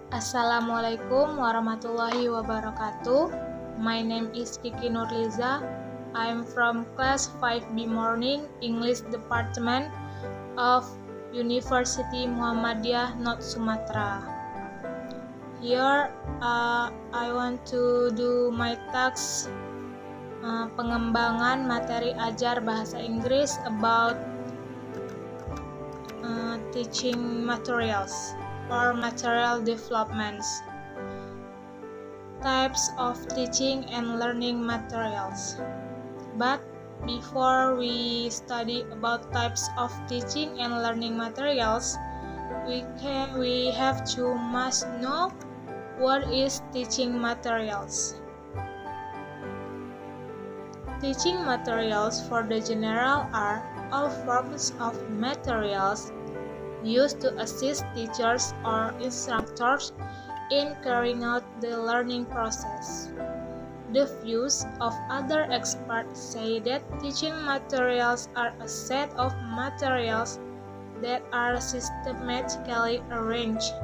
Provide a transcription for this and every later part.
Assalamualaikum warahmatullahi wabarakatuh. My name is Kiki Nurliza. I'm from class 5B Morning English Department of University Muhammadiyah North Sumatra. Here I want to do my task pengembangan materi ajar bahasa Inggris about teaching materials or material developments. Types of teaching and learning materials. But before we study about types of teaching and learning materials, we have to must know what is teaching materials. Teaching materials for the general are all forms of materials used to assist teachers or instructors in carrying out the learning process. The views of other experts say that teaching materials are a set of materials that are systematically arranged,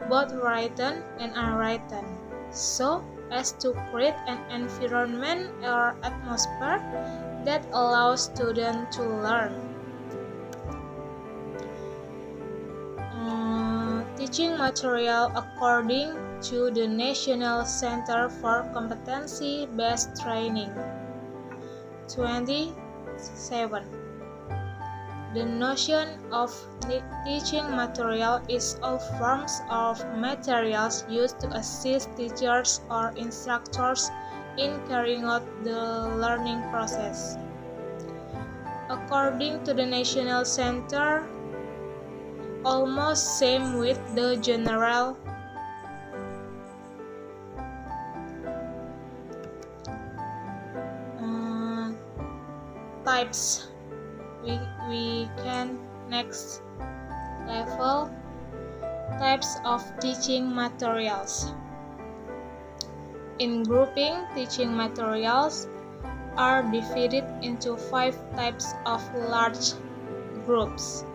both written and unwritten, so as to create an environment or atmosphere that allows students to learn. Teaching material according to the National Center for Competency-Based Training. 27. The notion of teaching material is all forms of materials used to assist teachers or instructors in carrying out the learning process. According to the National Center, almost same with the general types. We can next level types of teaching materials. In grouping, teaching materials are divided into 5 types of large groups.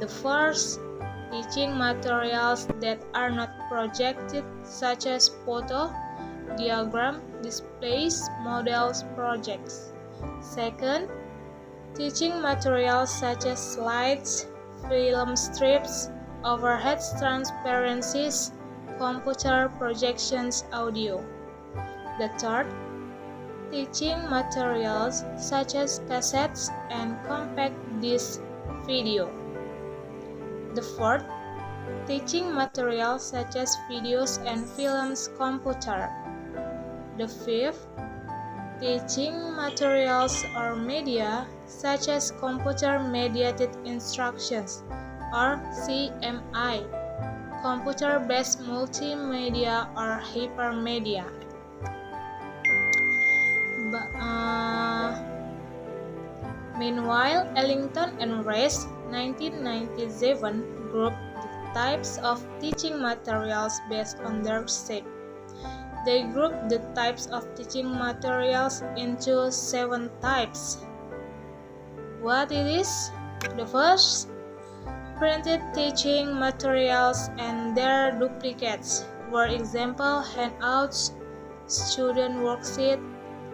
The first, teaching materials that are not projected, such as photo, diagram, displays, models, projects. Second, teaching materials such as slides, film strips, overhead transparencies, computer projections, audio. The third, teaching materials such as cassettes and compact disc video. The fourth, teaching materials such as videos and films, computer. The fifth, teaching materials or media such as computer-mediated instructions or CMI, computer-based multimedia or hypermedia. Meanwhile, Ellington and Rice 1997 grouped the types of teaching materials based on their shape. They grouped the types of teaching materials into 7 types. What it is? The first, printed teaching materials and their duplicates. For example, handouts, student worksheets,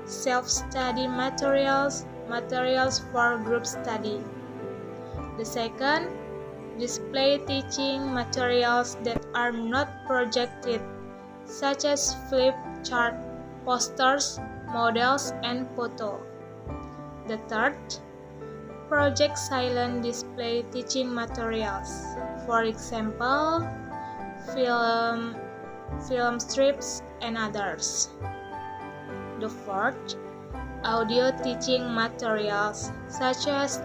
self-study materials, materials for group study. The second, display teaching materials that are not projected, such as flip chart, posters, models, and photo. The third, project silent display teaching materials. For example, film strips and others. The fourth, audio teaching materials such as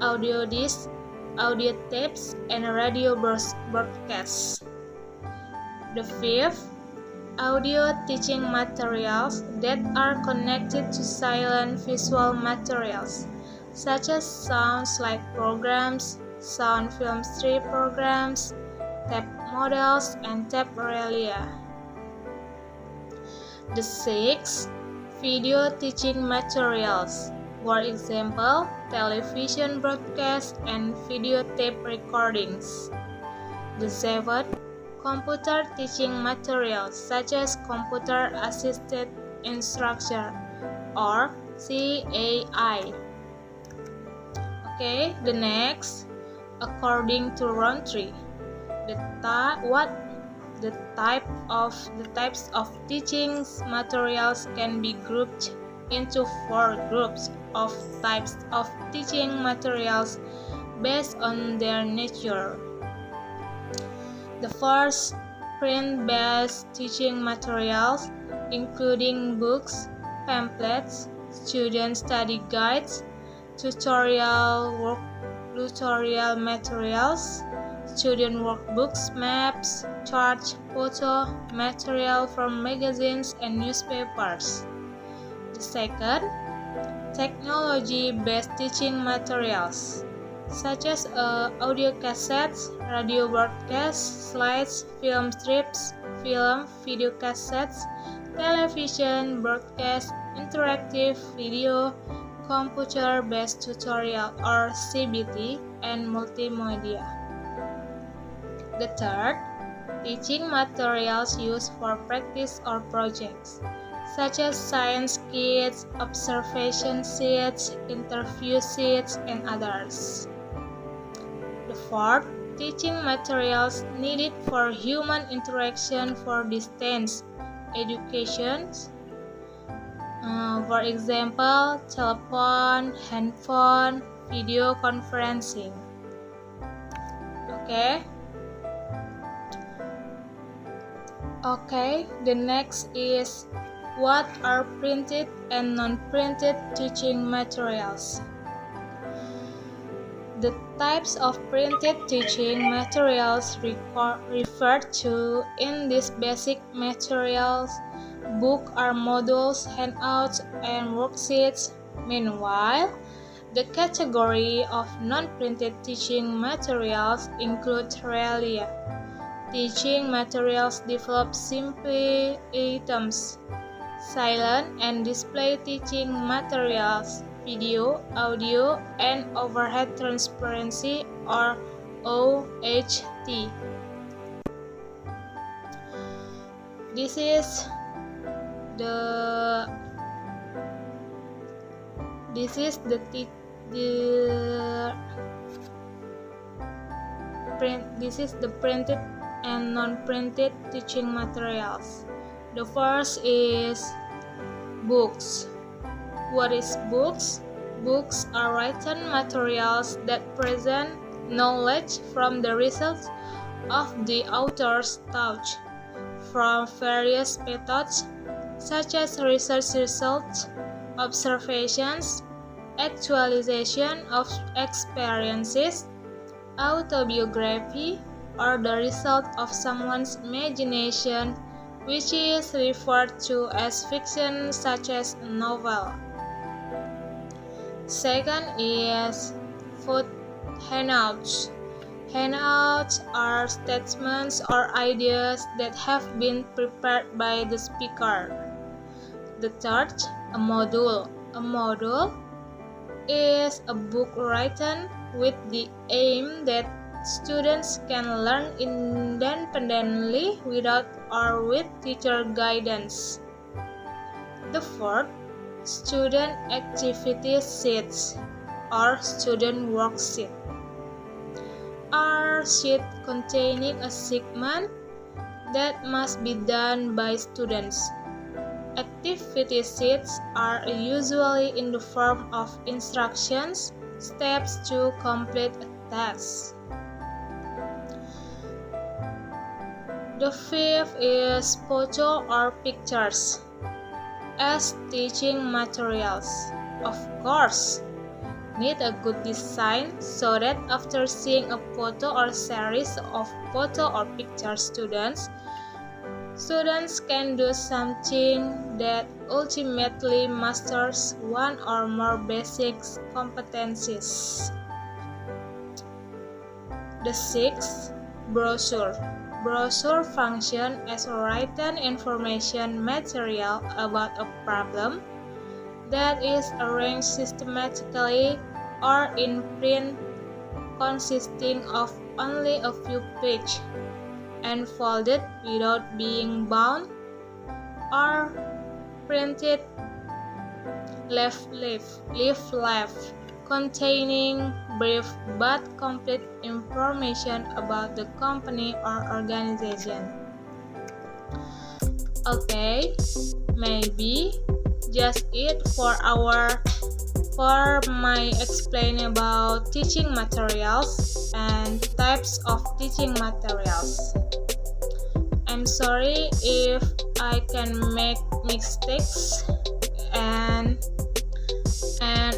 audio discs, audio tapes, and radio broadcasts. The fifth, audio teaching materials that are connected to silent visual materials such as sounds like programs, sound film strip programs, tape models, and tape relia. The sixth, video teaching materials, for example, television broadcasts and videotape recordings. The seventh, computer teaching materials such as computer-assisted instruction or CAI. Okay, the next, according to Rowntree, the types of teaching materials can be grouped into 4 groups of types of teaching materials based on their nature. The first, print-based teaching materials, including books, pamphlets, student study guides, tutorial materials, student workbooks, maps, charts, photo material from magazines and newspapers. The second, technology-based teaching materials, such as audio cassettes, radio broadcasts, slides, film strips, video cassettes, television broadcast, interactive video, computer-based tutorial or CBT, and multimedia. The third, teaching materials used for practice or projects, such as science kits, observation sheets, interview sheets, and others. The fourth, teaching materials needed for human interaction for distance education, for example, telephone, handphone, video conferencing. Okay, the next is what are printed and non-printed teaching materials. The types of printed teaching materials referred to in these basic materials book are modules, handouts, and worksheets. Meanwhile, the category of non-printed teaching materials include realia, teaching materials develop simply items, silent and display teaching materials, video, audio, and overhead transparency or OHT. This is the printed and non-printed teaching materials. The first is books. What is books? Books are written materials that present knowledge from the results of the author's thought from various methods such as research results, observations, actualization of experiences, autobiography, or the result of someone's imagination, which is referred to as fiction such as a novel. Second is handouts. Handouts are statements or ideas that have been prepared by the speaker. The third, a module. A module is a book written with the aim that students can learn independently without or with teacher guidance. The fourth, student activity sheets or student worksheet are sheets containing a segment that must be done by students. Activity sheets are usually in the form of instructions, steps to complete a task. The fifth is photo or pictures as teaching materials. Of course, need a good design so that after seeing a photo or series of photo or picture students can do something that ultimately masters one or more basic competencies. The sixth, brochure. Brochure function as a written information material about a problem that is arranged systematically or in print consisting of only a few pages. and folded without being bound, or printed leaf containing brief but complete information about the company or organization. Okay, maybe just it for my explain about teaching materials and types of teaching materials. I'm sorry if I can make mistakes, and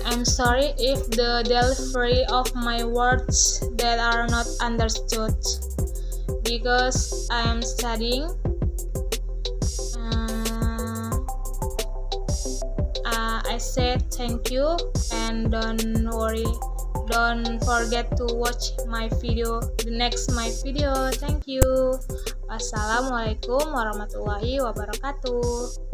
I'm sorry if the delivery of my words that are not understood, because I am studying. I said thank you, and don't forget to watch my video, my video. Thank you. Wassalamualaikum warahmatullahi wabarakatuh.